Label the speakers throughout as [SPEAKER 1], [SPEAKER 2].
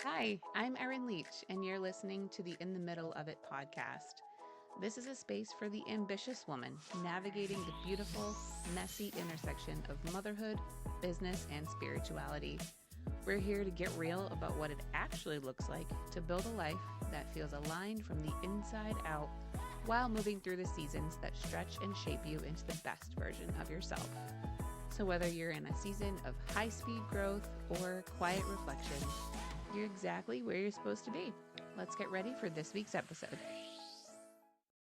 [SPEAKER 1] Hi, I'm Erin Leach, and you're listening to the In the Middle of It podcast. This is a space for the ambitious woman navigating the beautiful, messy intersection of motherhood, business, and spirituality. We're here to get real about what it actually looks like to build a life that feels aligned from the inside out while moving through the seasons that stretch and shape you into the best version of yourself. So, whether you're in a season of high speed growth or quiet reflection, you're exactly where you're supposed to be. Let's get ready for this week's episode.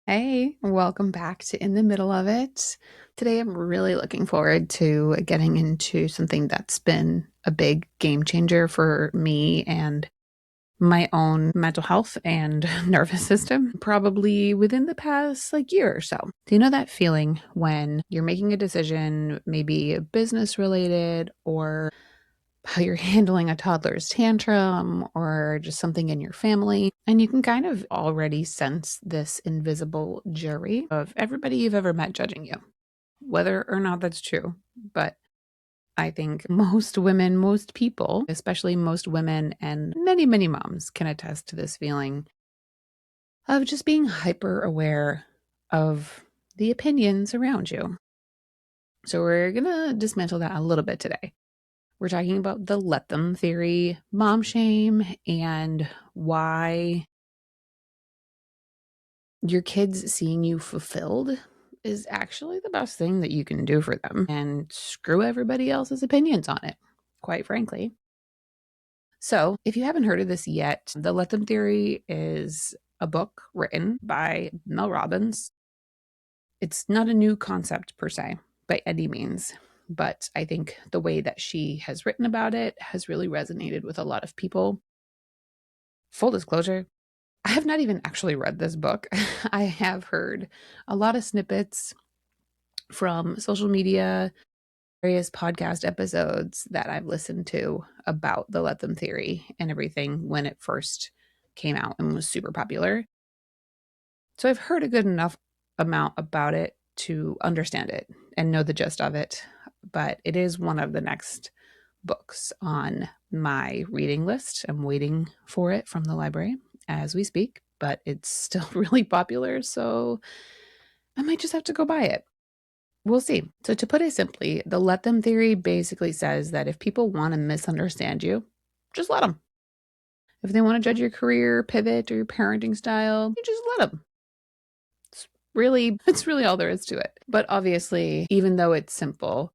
[SPEAKER 1] Hey, welcome back to In the Middle of It. Today, I'm really looking forward to getting into something that's been a big game changer for me and my own mental health and nervous system, probably within the past year or so. Do you know that feeling when you're making a decision, maybe business related or how you're handling a toddler's tantrum or just something in your family. And you can kind of already sense this invisible jury of everybody you've ever met judging you, whether or not that's true. But I think most women, most people, especially most women and many, many moms can attest to this feeling of just being hyper aware of the opinions around you. So we're going to dismantle that a little bit today. We're talking about the let them theory, mom shame, and why your kids seeing you fulfilled is actually the best thing that you can do for them, and screw everybody else's opinions on it, quite frankly. So, if you haven't heard of this yet, the let them theory is a book written by Mel Robbins. It's not a new concept per se by any means, but I think the way that she has written about it has really resonated with a lot of people. Full disclosure, I have not even actually read this book. I have heard a lot of snippets from social media, various podcast episodes that I've listened to about the let them theory and everything when it first came out and was super popular. So I've heard a good enough amount about it to understand it and know the gist of it. But it is one of the next books on my reading list. I'm waiting for it from the library as we speak, but it's still really popular. So I might just have to go buy it. We'll see. So, to put it simply, the let them theory basically says that if people want to misunderstand you, just let them. If they want to judge your career pivot or your parenting style, you just let them. It's really all there is to it. But obviously, even though it's simple,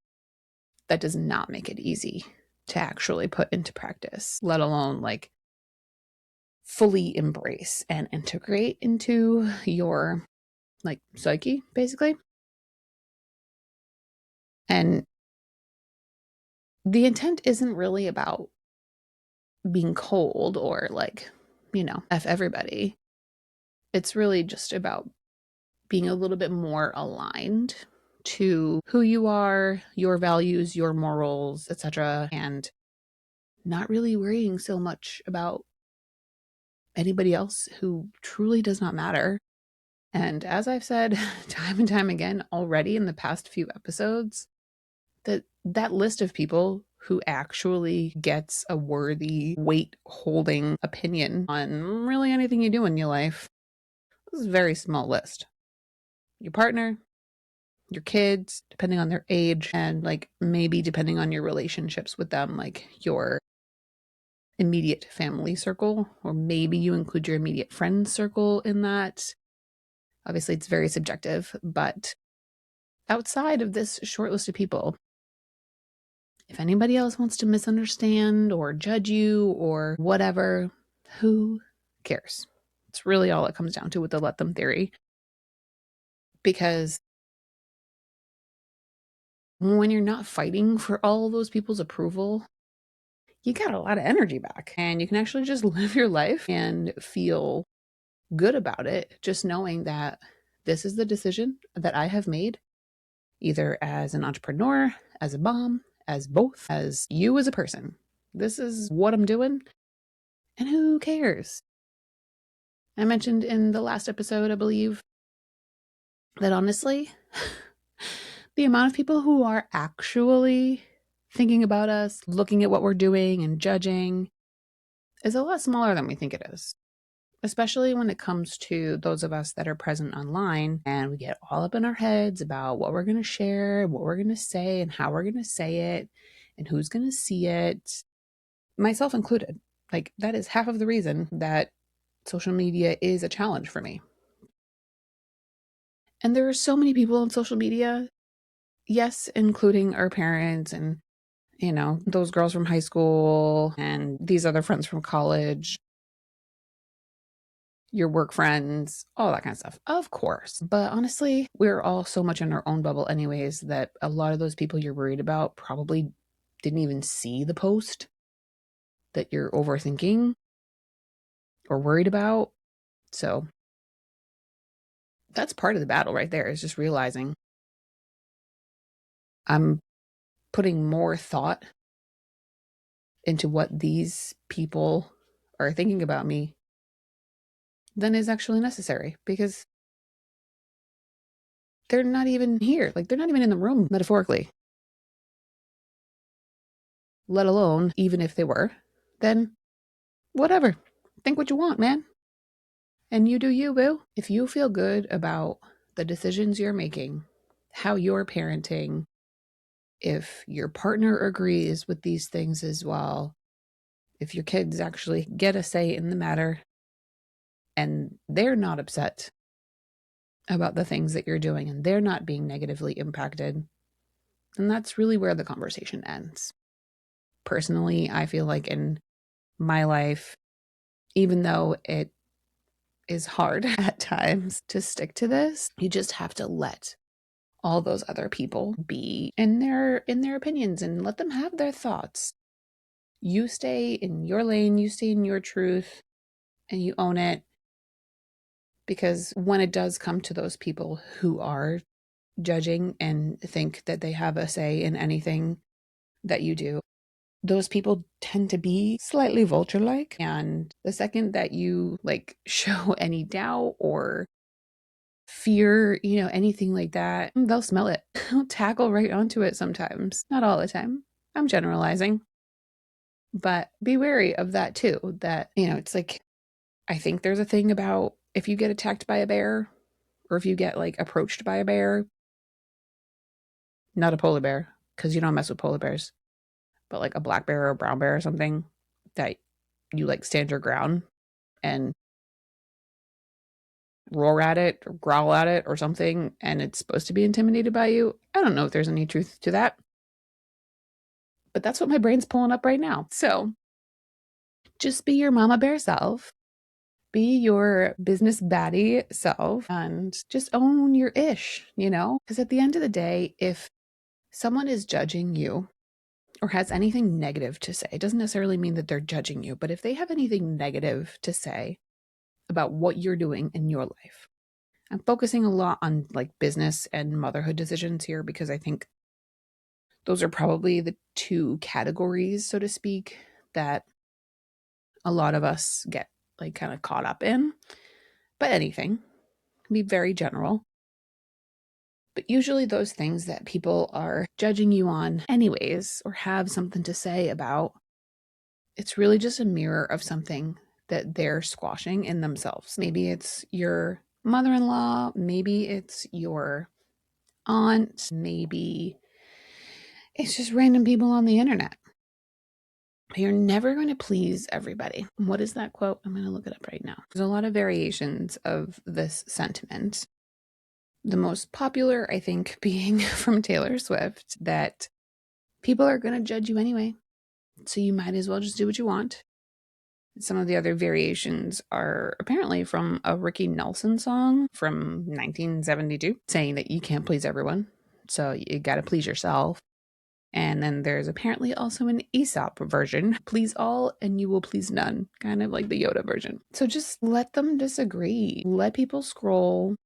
[SPEAKER 1] that does not make it easy to actually put into practice, let alone fully embrace and integrate into your psyche, basically. And the intent isn't really about being cold or F everybody. It's really just about being a little bit more aligned to who you are, your values, your morals, etc., and not really worrying so much about anybody else who truly does not matter. And as I've said time and time again already in the past few episodes, that list of people who actually gets a worthy weight holding opinion on really anything you do in your life, this is a very small list. Your partner, your kids, depending on their age, and maybe depending on your relationships with them, like your immediate family circle, or maybe you include your immediate friend circle in that. Obviously, it's very subjective, but outside of this short list of people, if anybody else wants to misunderstand or judge you or whatever, who cares? It's really all it comes down to with the let them theory. Because when you're not fighting for all those people's approval, you got a lot of energy back and you can actually just live your life and feel good about it, just knowing that this is the decision that I have made, either as an entrepreneur, as a mom, as both, as you as a person. This is what I'm doing, and who cares? I mentioned in the last episode, I believe, that honestly, the amount of people who are actually thinking about us, looking at what we're doing and judging, is a lot smaller than we think it is, especially when it comes to those of us that are present online and we get all up in our heads about what we're going to share, what we're going to say, and how we're going to say it, and who's going to see it, myself included. Like, that is half of the reason that social media is a challenge for me. And there are so many people on social media, yes, including our parents and, those girls from high school and these other friends from college, your work friends, all that kind of stuff. Of course. But honestly, we're all so much in our own bubble, anyways, that a lot of those people you're worried about probably didn't even see the post that you're overthinking or worried about. So that's part of the battle right there, is just realizing I'm putting more thought into what these people are thinking about me than is actually necessary, because they're not even here. Like, they're not even in the room, metaphorically, let alone even if they were, then whatever. Think what you want, man. And you do you, boo. If you feel good about the decisions you're making, how you're parenting, if your partner agrees with these things as well, if your kids actually get a say in the matter and they're not upset about the things that you're doing and they're not being negatively impacted, then that's really where the conversation ends. Personally, I feel like in my life, even though it is hard at times to stick to this, you just have to let all those other people be in their opinions and let them have their thoughts. You stay in your lane, you stay in your truth, and you own it. Because when it does come to those people who are judging and think that they have a say in anything that you do, those people tend to be slightly vulture-like. And the second that you show any doubt or fear, anything like that, they'll smell it. They'll tackle right onto it sometimes. Not all the time. I'm generalizing. But be wary of that too. That, it's like, I think there's a thing about if you get attacked by a bear or if you get approached by a bear, not a polar bear, because you don't mess with polar bears, but a black bear or a brown bear or something, that you stand your ground and roar at it or growl at it or something, and it's supposed to be intimidated by you. I don't know if there's any truth to that, but that's what my brain's pulling up right now. So just be your mama bear self, be your business baddie self, and just own your ish, because at the end of the day, if someone is judging you or has anything negative to say, it doesn't necessarily mean that they're judging you, but if they have anything negative to say about what you're doing in your life, I'm focusing a lot on business and motherhood decisions here, because I think those are probably the two categories, so to speak, that a lot of us get kind of caught up in. But anything can be very general. But usually those things that people are judging you on anyways, or have something to say about, it's really just a mirror of something that they're squashing in themselves. Maybe it's your mother-in-law, maybe it's your aunt, maybe it's just random people on the internet. You're never going to please everybody. What is that quote? I'm going to look it up right now. There's a lot of variations of this sentiment. The most popular, I think, being from Taylor Swift, that people are going to judge you anyway, so you might as well just do what you want. Some of the other variations are apparently from a Ricky Nelson song from 1972, saying that you can't please everyone, so you got to please yourself. And then there's apparently also an Aesop version, please all and you will please none, kind of like the Yoda version. So just let them disagree. Let people scroll,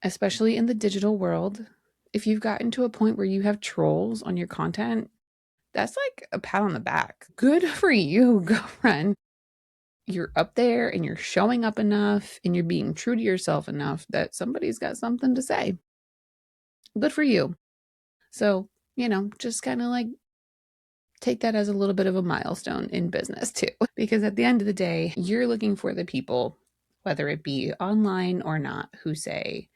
[SPEAKER 1] especially in the digital world. If you've gotten to a point where you have trolls on your content, that's like a pat on the back. Good for you, girlfriend. You're up there and you're showing up enough and you're being true to yourself enough that somebody's got something to say. Good for you. So, just kind of take that as a little bit of a milestone in business too. Because at the end of the day, you're looking for the people, whether it be online or not, who say,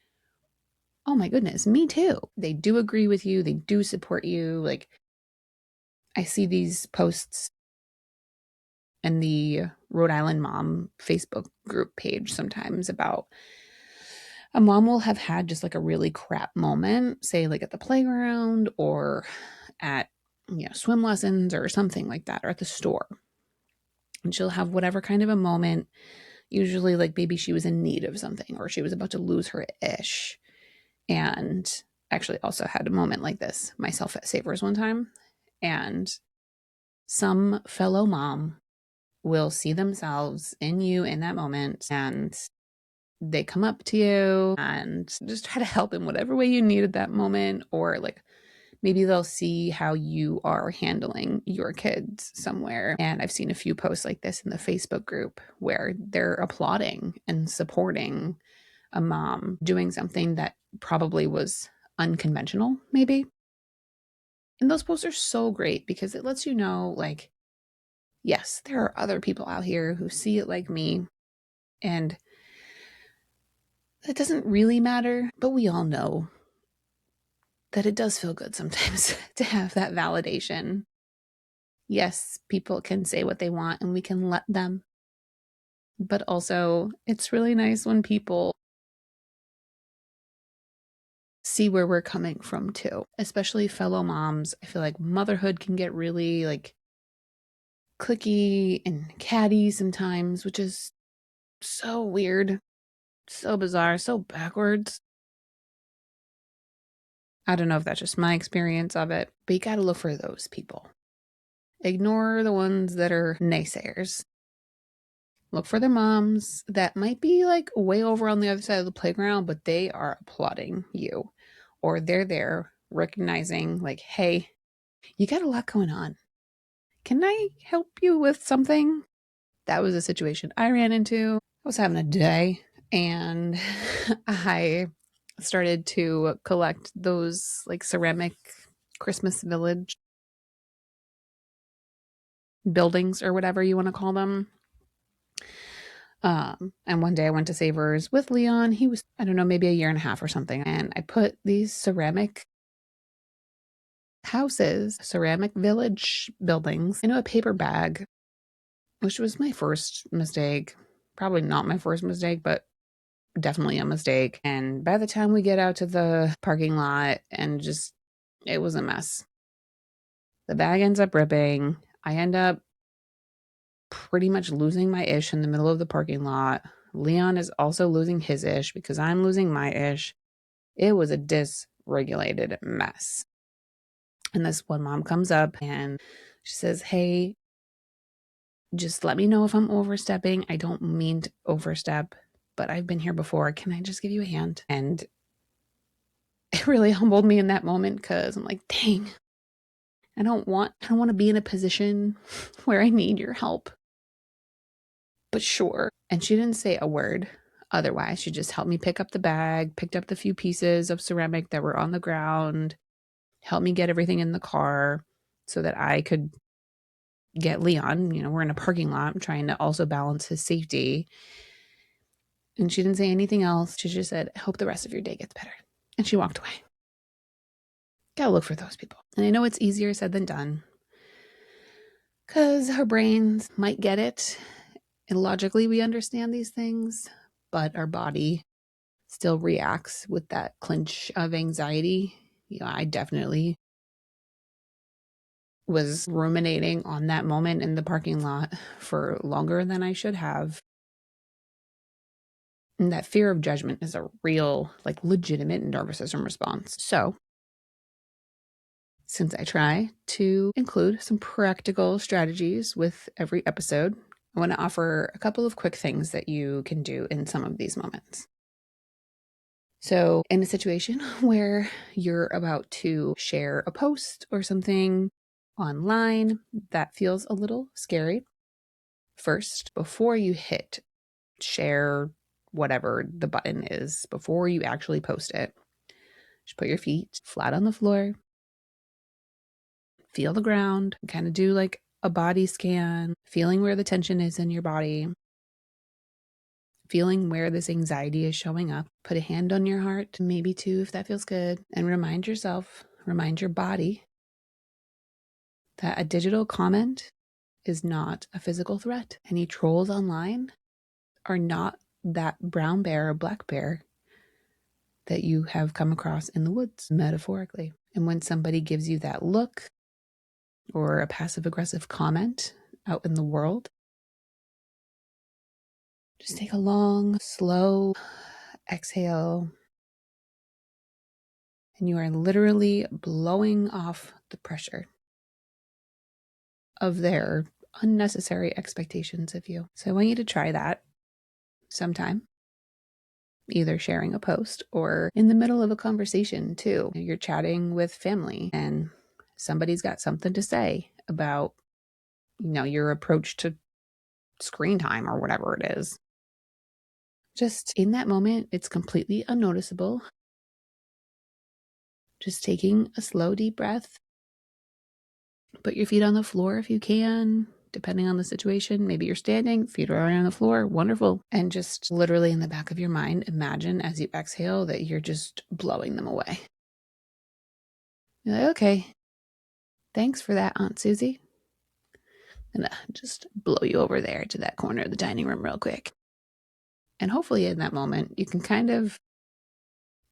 [SPEAKER 1] oh my goodness, me too. They do agree with you, they do support you. Like, I see these posts in the Rhode Island Mom Facebook group page sometimes about a mom will have had just like a really crap moment, say like at the playground or at swim lessons or something like that, or at the store. And she'll have whatever kind of a moment, usually like maybe she was in need of something or she was about to lose her ish. And actually also had a moment like this myself at Savers one time. And some fellow mom will see themselves in you in that moment, and they come up to you and just try to help in whatever way you need at that moment. Or like maybe they'll see how you are handling your kids somewhere. And I've seen a few posts like this in the Facebook group where they're applauding and supporting a mom doing something that probably was unconventional, maybe. And those posts are so great because it lets you know, like, yes, there are other people out here who see it like me. And it doesn't really matter, but we all know that it does feel good sometimes to have that validation. Yes, people can say what they want and we can let them. But also, it's really nice when people see where we're coming from too, especially fellow moms. I feel like motherhood can get really like clicky and catty sometimes, which is so weird, so bizarre, so backwards. I don't know if that's just my experience of it, but you gotta look for those people. Ignore the ones that are naysayers. Look for the moms that might be like way over on the other side of the playground, but they are applauding you. Or they're there recognizing, like, hey, you got a lot going on. Can I help you with something? That was a situation I ran into. I was having a day and I started to collect those like ceramic Christmas village buildings or whatever you want to call them. And one day I went to Savers with Leon. He was, I don't know, maybe a year and a half or something. And I put these ceramic houses, ceramic village buildings into a paper bag, which was my first mistake. Probably not my first mistake, but definitely a mistake. And by the time we get out to the parking lot and just, it was a mess. The bag ends up ripping. I end up pretty much losing my ish in the middle of the parking lot. Leon is also losing his ish because I'm losing my ish. It was a dysregulated mess. And this one mom comes up and she says, hey, just let me know if I'm overstepping. I don't mean to overstep, but I've been here before. Can I just give you a hand? And it really humbled me in that moment because I'm like, dang, I don't want to be in a position where I need your help. But sure. And she didn't say a word otherwise. She just helped me pick up the bag, picked up the few pieces of ceramic that were on the ground, helped me get everything in the car so that I could get Leon. We're in a parking lot. I'm trying to also balance his safety. And she didn't say anything else. She just said, I hope the rest of your day gets better. And she walked away. Gotta look for those people. And I know it's easier said than done because our brains might get it. And logically, we understand these things, but our body still reacts with that clinch of anxiety. I definitely was ruminating on that moment in the parking lot for longer than I should have. And that fear of judgment is a real, like, legitimate nervous system response. So, since I try to include some practical strategies with every episode, I want to offer a couple of quick things that you can do in some of these moments. So, in a situation where you're about to share a post or something online that feels a little scary, first, before you hit share, whatever the button is, before you actually post it, just put your feet flat on the floor, feel the ground, kind of do like a body scan, feeling where the tension is in your body, feeling where this anxiety is showing up. Put a hand on your heart, maybe two if that feels good, and remind yourself, remind your body that a digital comment is not a physical threat. Any trolls online are not that brown bear or black bear that you have come across in the woods, metaphorically. And when somebody gives you that look or a passive aggressive comment out in the world, just take a long, slow exhale. And you are literally blowing off the pressure of their unnecessary expectations of you. So I want you to try that sometime, either sharing a post or in the middle of a conversation too. You're chatting with family and somebody's got something to say about, your approach to screen time or whatever it is. Just in that moment, it's completely unnoticeable. Just taking a slow, deep breath. Put your feet on the floor if you can, depending on the situation. Maybe you're standing, feet are already on the floor. Wonderful. And just literally in the back of your mind, imagine as you exhale that you're just blowing them away. You're like, okay, thanks for that, Aunt Susie. And just blow you over there to that corner of the dining room real quick. And hopefully in that moment, you can kind of,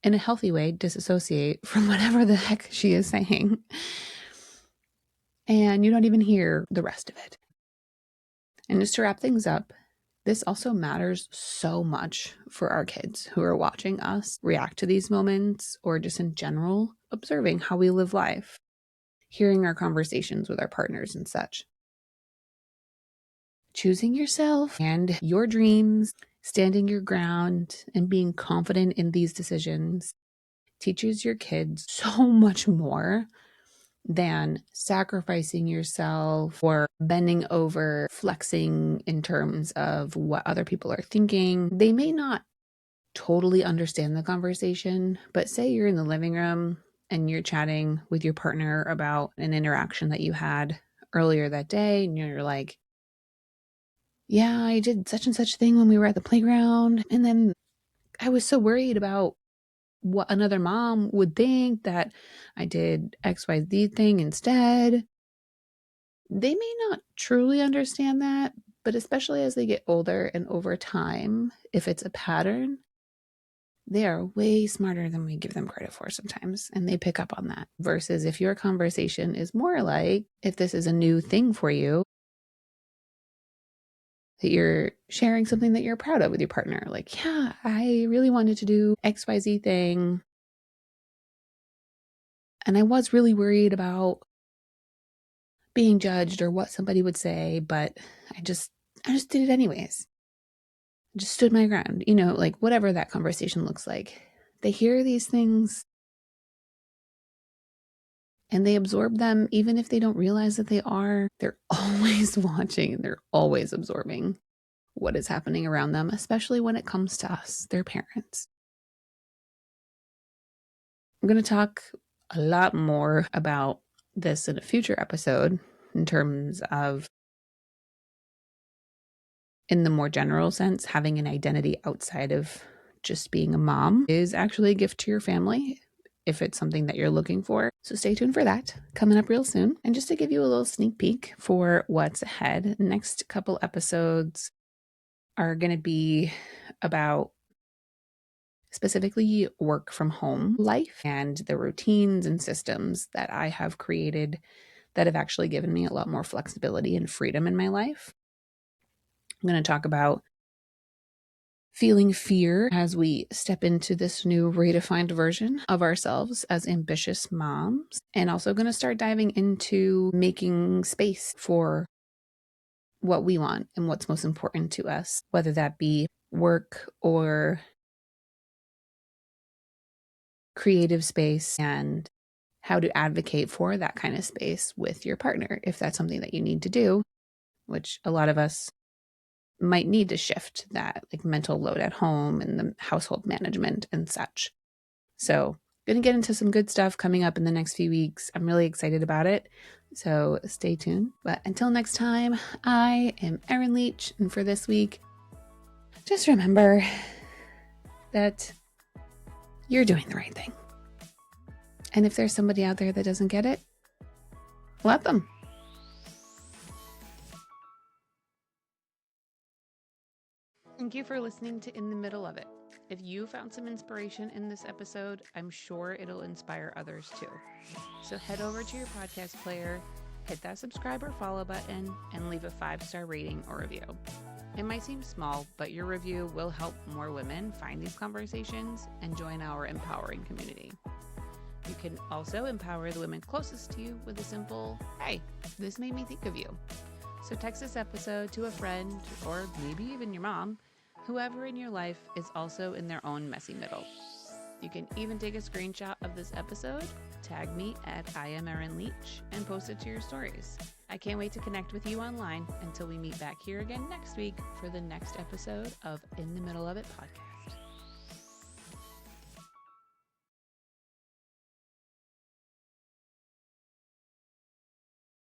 [SPEAKER 1] in a healthy way, disassociate from whatever the heck she is saying. And you don't even hear the rest of it. And just to wrap things up, this also matters so much for our kids who are watching us react to these moments, or just in general, observing how we live life, hearing our conversations with our partners and such. Choosing yourself and your dreams, standing your ground, and being confident in these decisions teaches your kids so much more than sacrificing yourself or bending over, flexing in terms of what other people are thinking. They may not totally understand the conversation, but say you're in the living room and you're chatting with your partner about an interaction that you had earlier that day, and you're like, yeah, I did such and such thing when we were at the playground, and then I was so worried about what another mom would think that I did XYZ thing instead. They may not truly understand that, but especially as they get older and over time, if it's a pattern, they are way smarter than we give them credit for sometimes, and they pick up on that. Versus if your conversation is more like, if this is a new thing for you, that you're sharing something that you're proud of with your partner. Like, yeah, I really wanted to do XYZ thing, and I was really worried about being judged or what somebody would say, but I just did it anyways. I just stood my ground, like whatever that conversation looks like. They hear these things and they absorb them, even if they don't realize that they are. They're always watching and they're always absorbing what is happening around them, especially when it comes to us, their parents. I'm going to talk a lot more about this in a future episode in terms of, in the more general sense, having an identity outside of just being a mom is actually a gift to your family if it's something that you're looking for. So stay tuned for that coming up real soon. And just to give you a little sneak peek for what's ahead, next couple episodes are going to be about specifically work from home life and the routines and systems that I have created that have actually given me a lot more flexibility and freedom in my life. I'm going to talk about feeling fear as we step into this new redefined version of ourselves as ambitious moms, and also going to start diving into making space for what we want and what's most important to us, whether that be work or creative space, and how to advocate for that kind of space with your partner if that's something that you need to do, which a lot of us might need to shift that like mental load at home and the household management and such. So Going to get into some good stuff coming up in the next few weeks. I'm really excited about it. So stay tuned. But until next time, I am Erin Leach. And for this week, just remember that you're doing the right thing. And if there's somebody out there that doesn't get it, let them. Thank you for listening to In the Middle of It. If you found some inspiration in this episode, I'm sure it'll inspire others too. So head over to your podcast player, hit that subscribe or follow button, and leave a 5-star rating or review. It might seem small, but your review will help more women find these conversations and join our empowering community. You can also empower the women closest to you with a simple, "Hey, this made me think of you." So text this episode to a friend or maybe even your mom. Whoever in your life is also in their own messy middle. You can even take a screenshot of this episode, tag me at @IamErinLeach, and post it to your stories. I can't wait to connect with you online until we meet back here again next week for the next episode of In the Middle of It podcast.